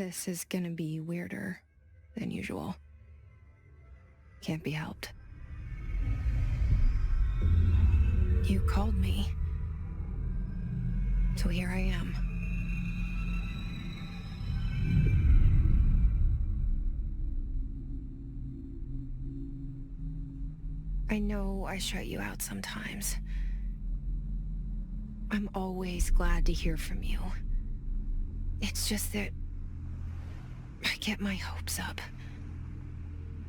This is gonna be weirder than usual. Can't be helped. You called me. So here I am. I know I shut you out sometimes. I'm always glad to hear from you. It's just that I get my hopes up.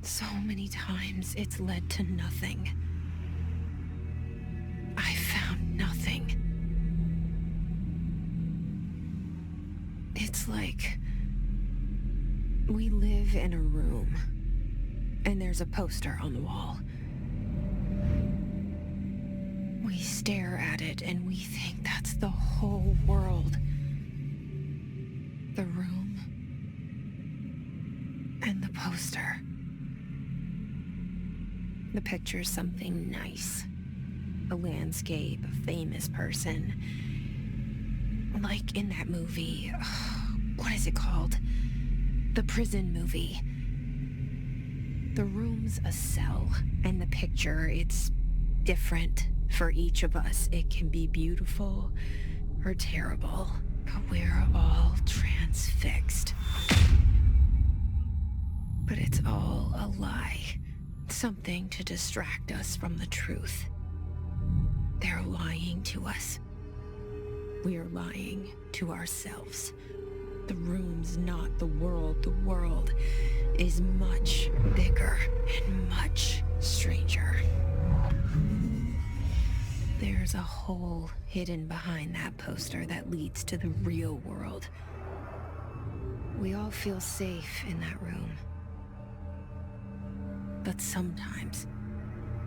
So many times it's led to nothing. I found nothing. It's like we live in a room, and there's a poster on the wall. We stare at it and we think that's the whole world. The room and the poster. The picture's something nice. A landscape, a famous person. Like in that movie, what is it called? The prison movie. The room's a cell, and the picture, it's different for each of us. It can be beautiful or terrible, but we're all transfixed. But it's all a lie. Something to distract us from the truth. They're lying to us. We're lying to ourselves. The room's not the world. The world is much bigger and much stranger. There's a hole hidden behind that poster that leads to the real world. We all feel safe in that room. But sometimes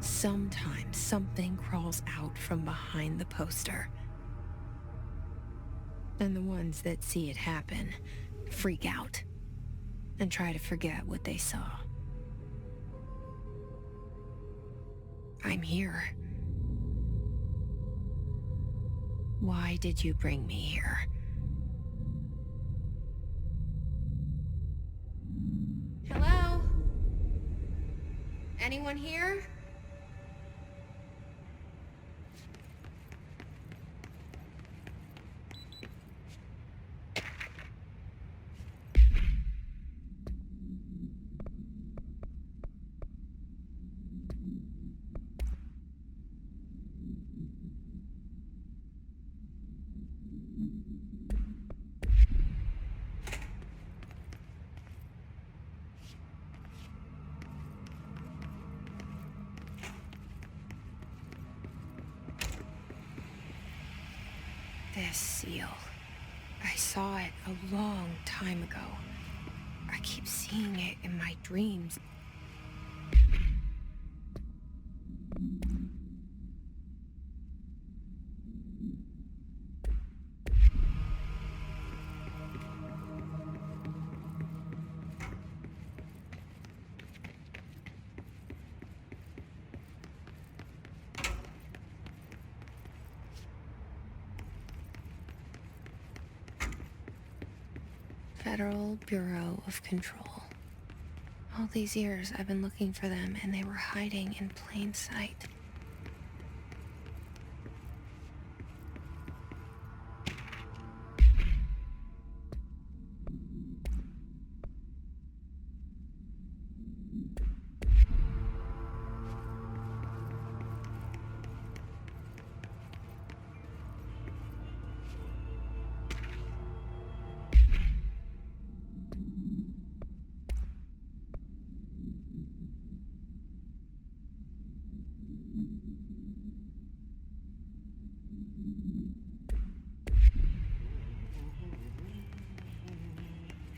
something crawls out from behind the poster. And the ones that see it happen freak out and try to forget what they saw. I'm here. Why did you bring me here? Hello? Anyone here? This seal. I saw it a long time ago. I keep seeing it in my dreams. Federal Bureau of Control. All these years I've been looking for them, and they were hiding in plain sight.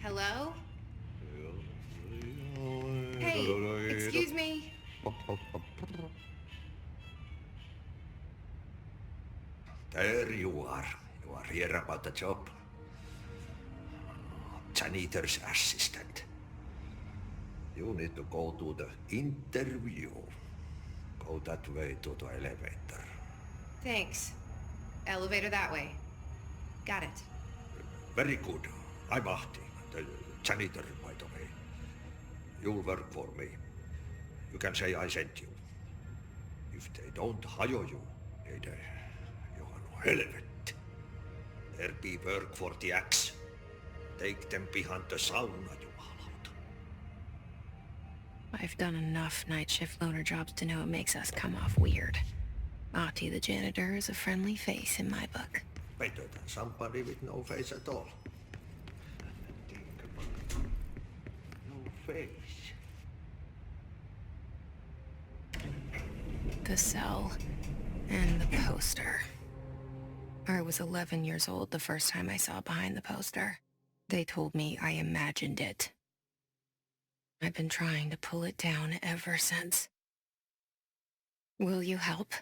Hello? Hey, excuse me. There you are. You are here about the job. Janitor's assistant. You need to go to the interview. Go that way to the elevator. Thanks. Elevator that way. Got it. Very good. I'm Ahti, The janitor, by the way. You'll work for me. You can say I sent you. If they don't hire you, niin Johan helvet. There be work for the axe. Take them behind the sauna, jumalauta. I've done enough night shift loner jobs to know it makes us come off weird. Ahti the janitor is a friendly face in my book. Better than somebody with no face at all. Think about it. No face. The cell and the poster. I was 11 years old the first time I saw behind the poster. They told me I imagined it. I've been trying to pull it down ever since. Will you help?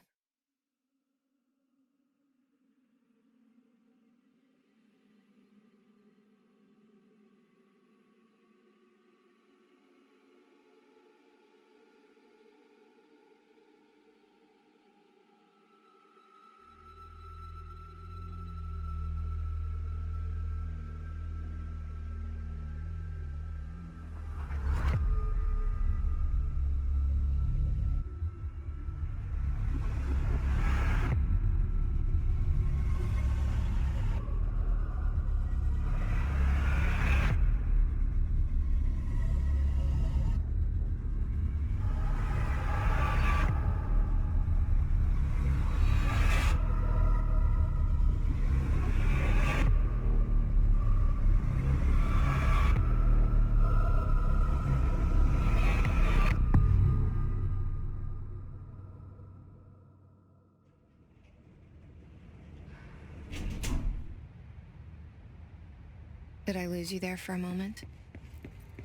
Did I lose you there for a moment?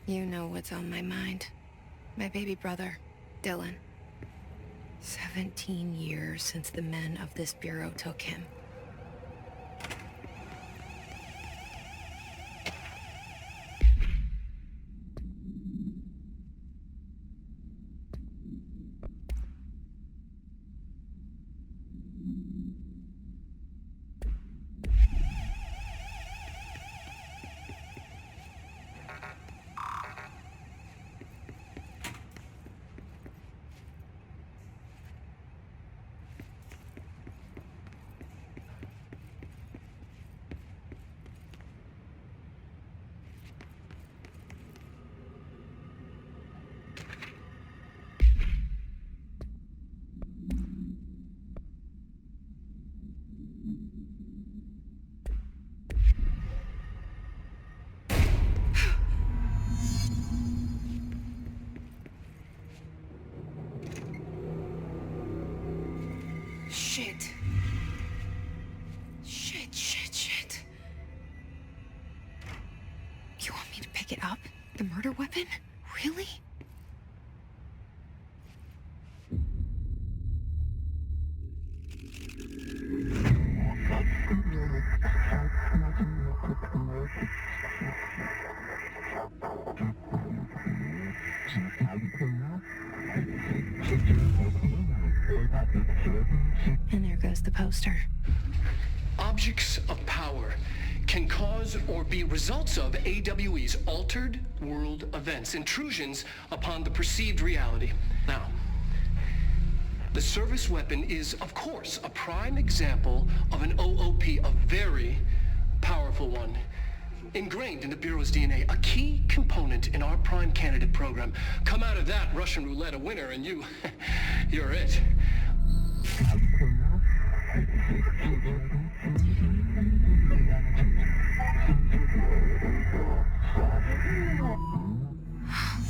You know what's on my mind. My baby brother, Dylan. 17 years since the men of this bureau took him. Shit. Shit. You want me to pick it up? The murder weapon? Really? And there goes the poster. Objects of power can cause or be results of AWE's altered world events, intrusions upon the perceived reality. Now, the service weapon is, of course, a prime example of an OOP, a very powerful one. Ingrained in the Bureau's DNA, a key component in our prime candidate program. Come out of that Russian roulette a winner and you're it.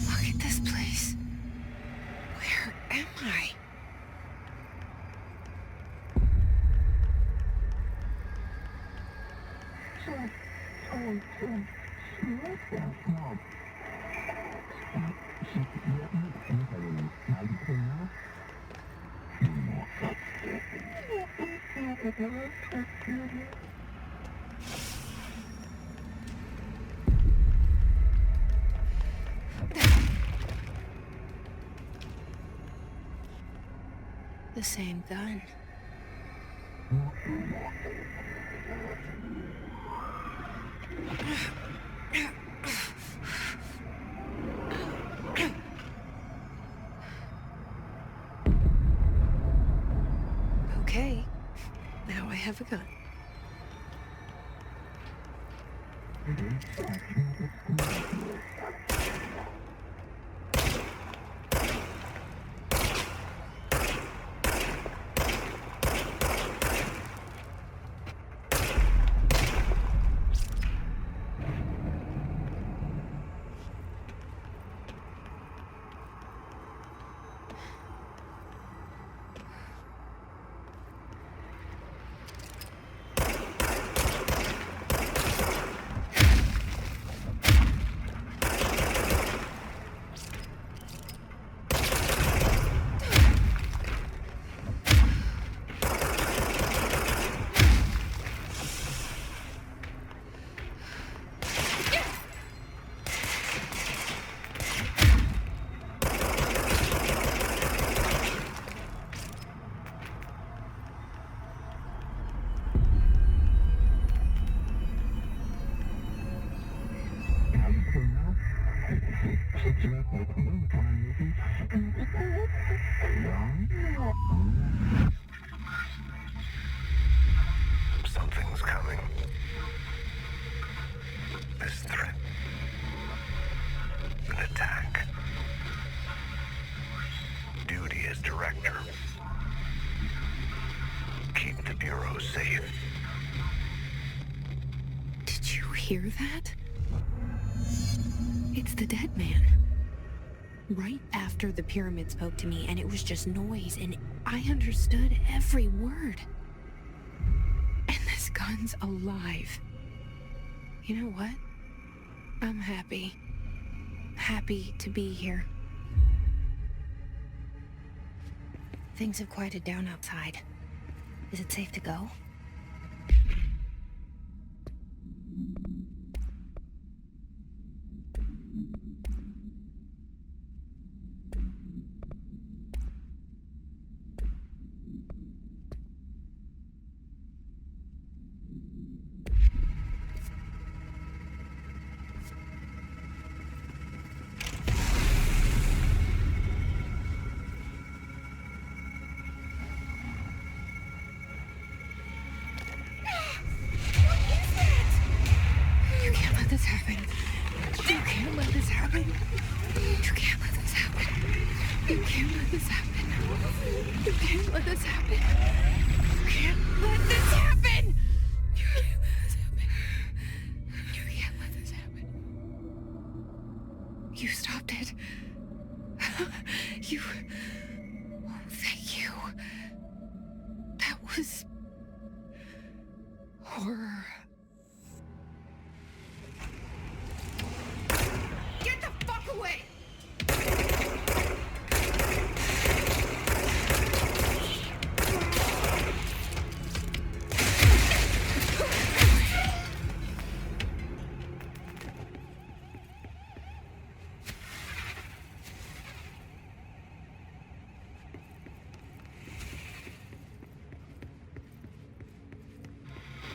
Look at this place. Where am I? The same gun. Okay, now I have a gun. Something's coming. This threat. An attack. Duty as director. Keep the Bureau safe. Did you hear that? It's the dead man. Right after the pyramid spoke to me, and it was just noise, and I understood every word. And this gun's alive. You know what? I'm happy. Happy to be here. Things have quieted down outside. Is it safe to go? You stopped it. You... Oh, thank you. That was... horror. Get the fuck away!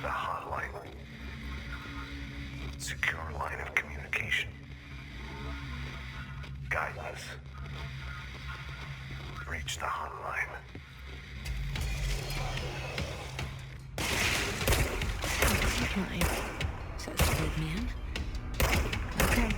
The hotline. Secure line of communication. Guidance. Reach the hotline. Hotline, says the big man. Okay.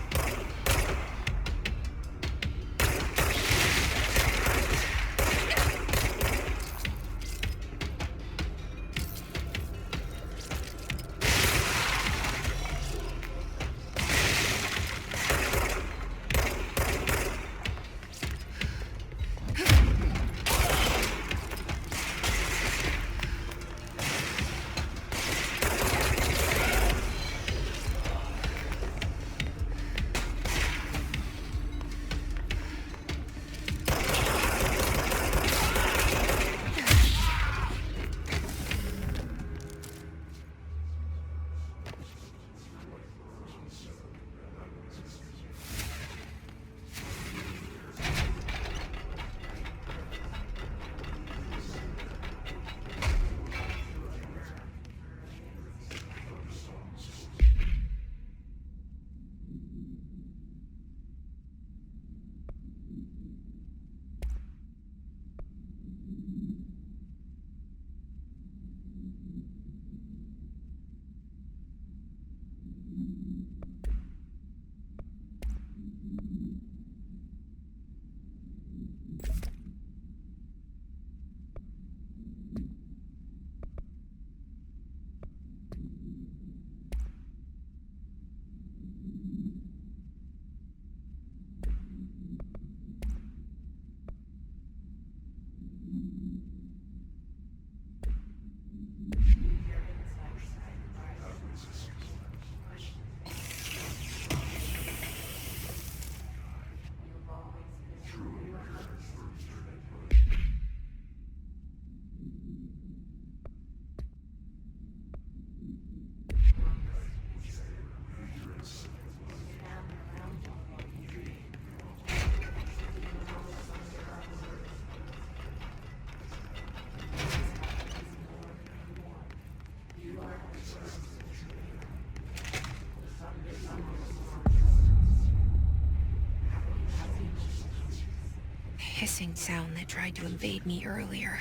hissing sound that tried to invade me earlier.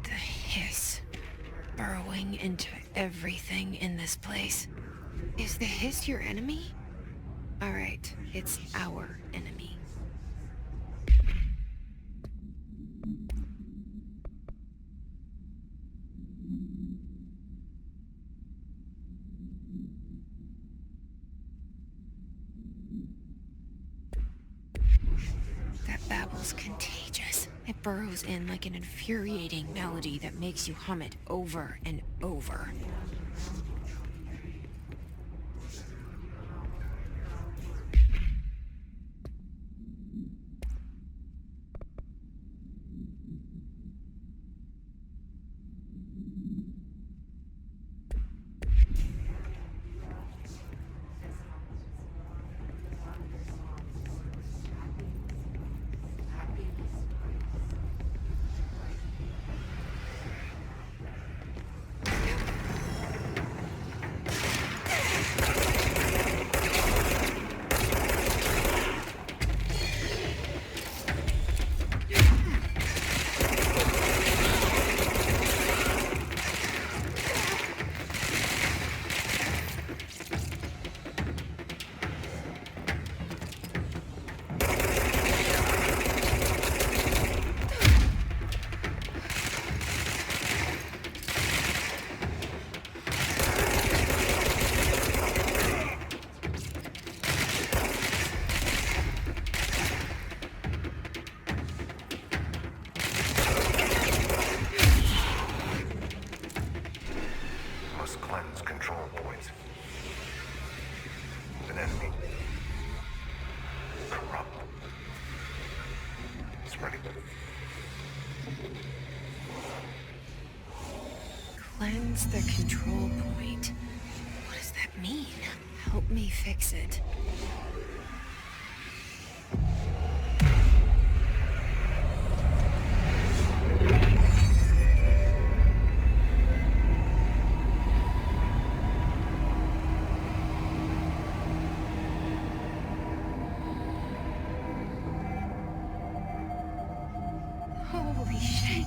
The hiss. Burrowing into everything in this place. Is the hiss your enemy? Alright, it's our enemy. That babble's contagious. It burrows in like an infuriating melody that makes you hum it over and over. Cleanse the control point. What does that mean? Help me fix it. Holy shit!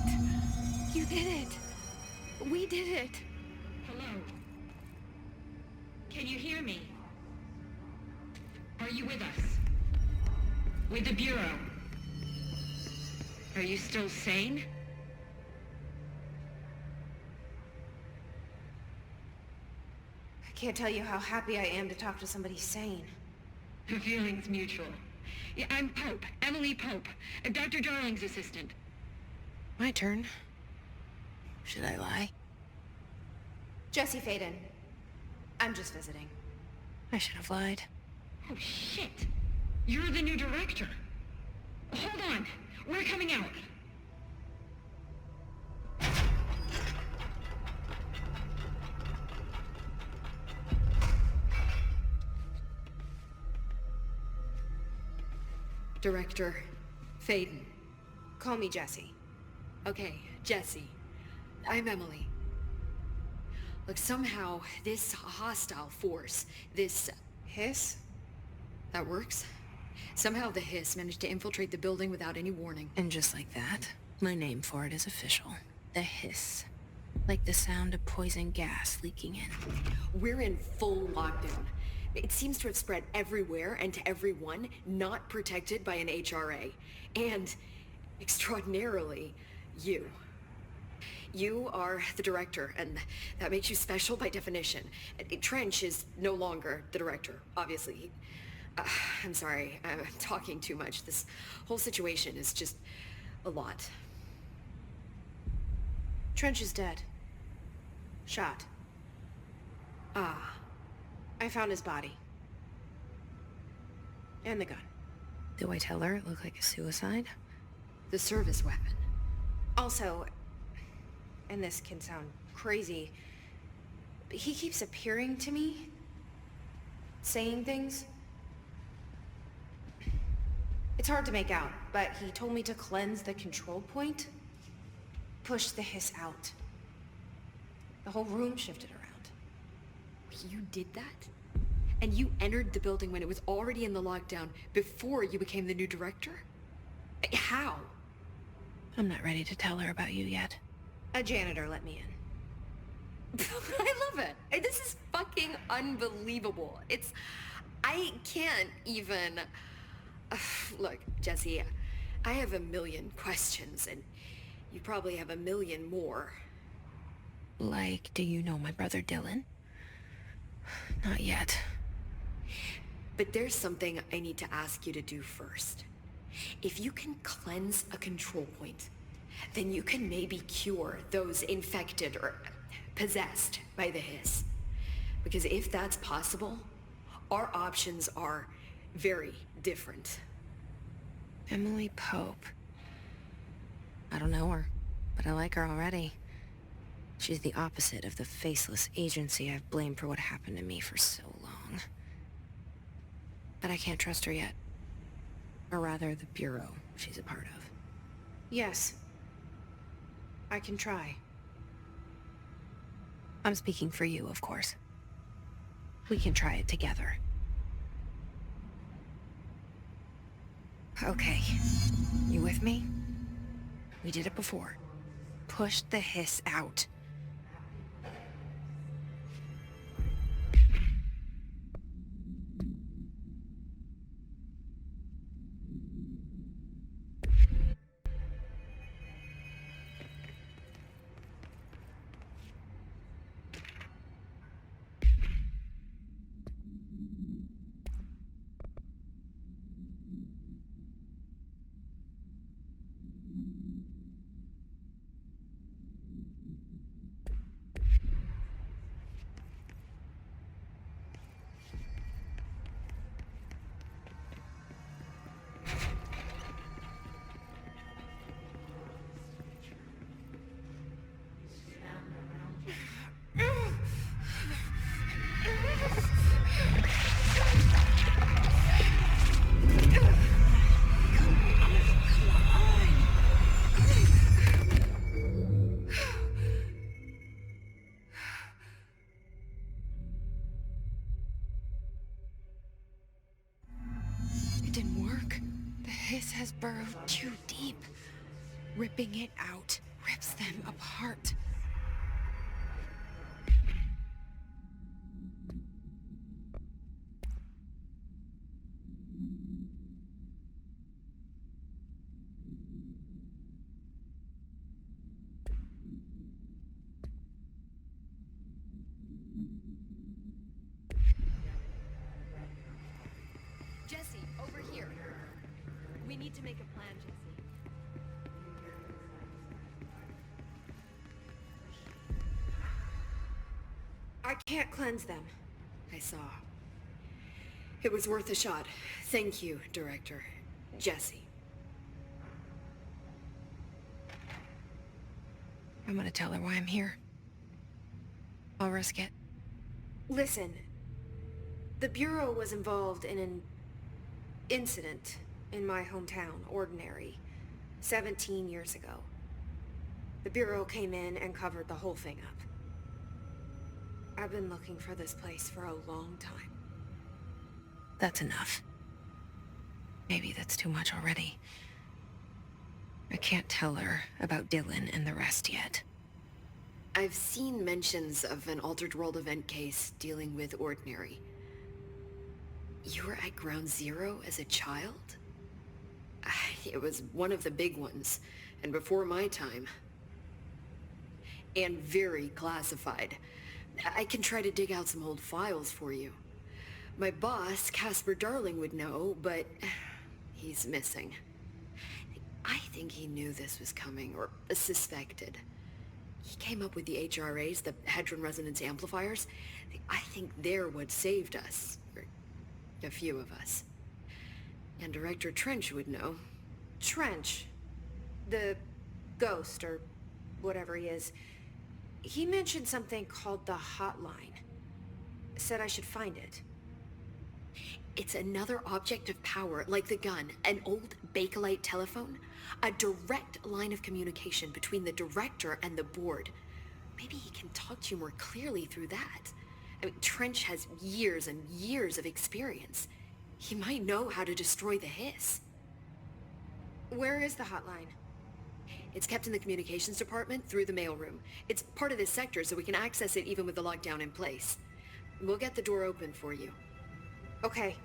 You did it! We did it! Hello? Can you hear me? Are you with us? With the Bureau? Are you still sane? I can't tell you how happy I am to talk to somebody sane. The feeling's mutual. Yeah, I'm Pope, Emily Pope, Dr. Darling's assistant. My turn. Should I lie? Jesse Faden. I'm just visiting. I should have lied. Oh, shit. You're the new director. Hold on. We're coming out. Director Faden. Call me Jesse. Okay, Jesse. I'm Emily. Look, somehow this hostile force, this Hiss? that works. Somehow the hiss managed to infiltrate the building without any warning. And just like that, my name for it is official. The hiss. Like the sound of poison gas leaking in. We're in full lockdown. It seems to have spread everywhere and to everyone not protected by an HRA. And, extraordinarily, you. You are the director, and that makes you special by definition. Trench is no longer the director, obviously. I'm sorry, I'm talking too much. This whole situation is just a lot. Trench is dead. Shot. Ah. I found his body. And the gun. Do I tell her it looked like a suicide? The service weapon. Also, and this can sound crazy, but he keeps appearing to me, saying things. It's hard to make out, but he told me to cleanse the control point, push the hiss out. The whole room shifted around. You did that? And you entered the building when it was already in the lockdown before you became the new director? How? I'm not ready to tell her about you yet. A janitor let me in. I love it. This is fucking unbelievable. I can't even... Look, Jesse, I have a million questions, and you probably have a million more. Like, do you know my brother Dylan? Not yet. But there's something I need to ask you to do first. If you can cleanse a control point, then you can maybe cure those infected or possessed by the hiss. Because if that's possible, our options are very different. Emily Pope. I don't know her, but I like her already. She's the opposite of the faceless agency I've blamed for what happened to me for so long. But I can't trust her yet. Or rather, the Bureau she's a part of. Yes. I can try. I'm speaking for you, of course. We can try it together. Okay. You with me? We did it before. Push the hiss out. It didn't work. The hiss has burrowed too deep. Ripping it out rips them apart. Jesse, over here. We need to make a plan, Jesse. I can't cleanse them. I saw. It was worth a shot. Thank you, Director. Jesse. I'm gonna tell her why I'm here. I'll risk it. Listen, the Bureau was involved in an incident in my hometown, Ordinary, 17 years ago. The Bureau came in and covered the whole thing up. I've been looking for this place for a long time. That's enough. Maybe that's too much already. I can't tell her about Dylan and the rest yet. I've seen mentions of an Altered World event case dealing with Ordinary. You were at Ground Zero as a child? It was one of the big ones, and before my time. And very classified. I can try to dig out some old files for you. My boss, Casper Darling, would know, but he's missing. I think he knew this was coming, or suspected. He came up with the HRAs, the Hadron Resonance Amplifiers. I think they're what saved us. Or a few of us. And Director Trench would know. Trench, the ghost, or whatever he is, he mentioned something called the Hotline. Said I should find it. It's another object of power, like the gun, an old Bakelite telephone. A direct line of communication between the director and the board. Maybe he can talk to you more clearly through that. I mean, Trench has years and years of experience. He might know how to destroy the hiss. Where is the hotline? It's kept in the communications department through the mailroom. It's part of this sector, so we can access it even with the lockdown in place. We'll get the door open for you. Okay,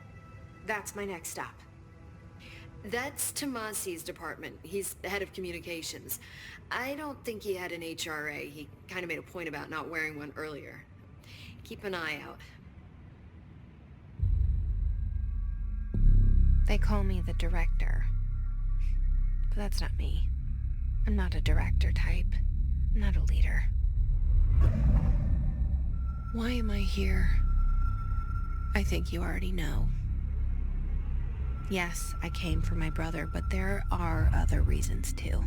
that's my next stop. That's Tomasi's department. He's the head of communications. I don't think he had an HRA. He kind of made a point about not wearing one earlier. Keep an eye out. They call me the director. But that's not me. I'm not a director type. I'm not a leader. Why am I here? I think you already know. Yes, I came for my brother, but there are other reasons too.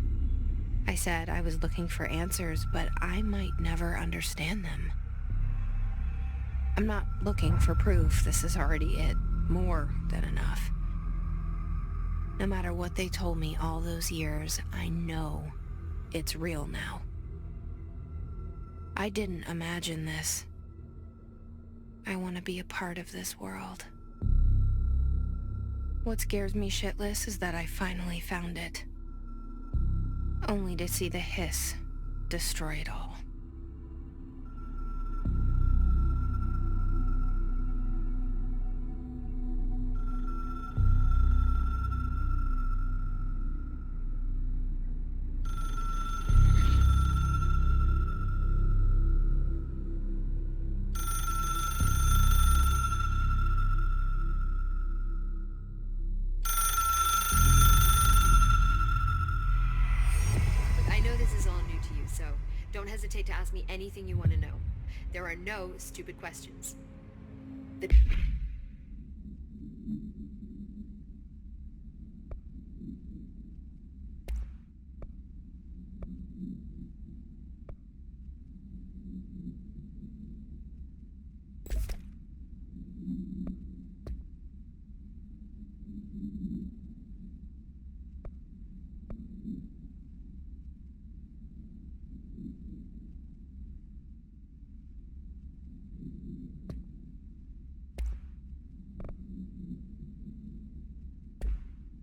I said I was looking for answers, but I might never understand them. I'm not looking for proof. This is already it. More than enough. No matter what they told me all those years, I know it's real now. I didn't imagine this. I want to be a part of this world. What scares me shitless is that I finally found it. Only to see the hiss destroy it all. Don't hesitate to ask me anything you want to know. There are no stupid questions.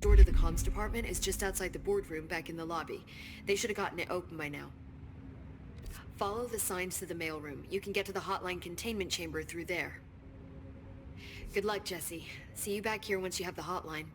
Door to the comms department is just outside the boardroom back in the lobby. They should have gotten it open by now. Follow the signs to the mailroom. You can get to the hotline containment chamber through there. Good luck, Jesse. See you back here once you have the hotline.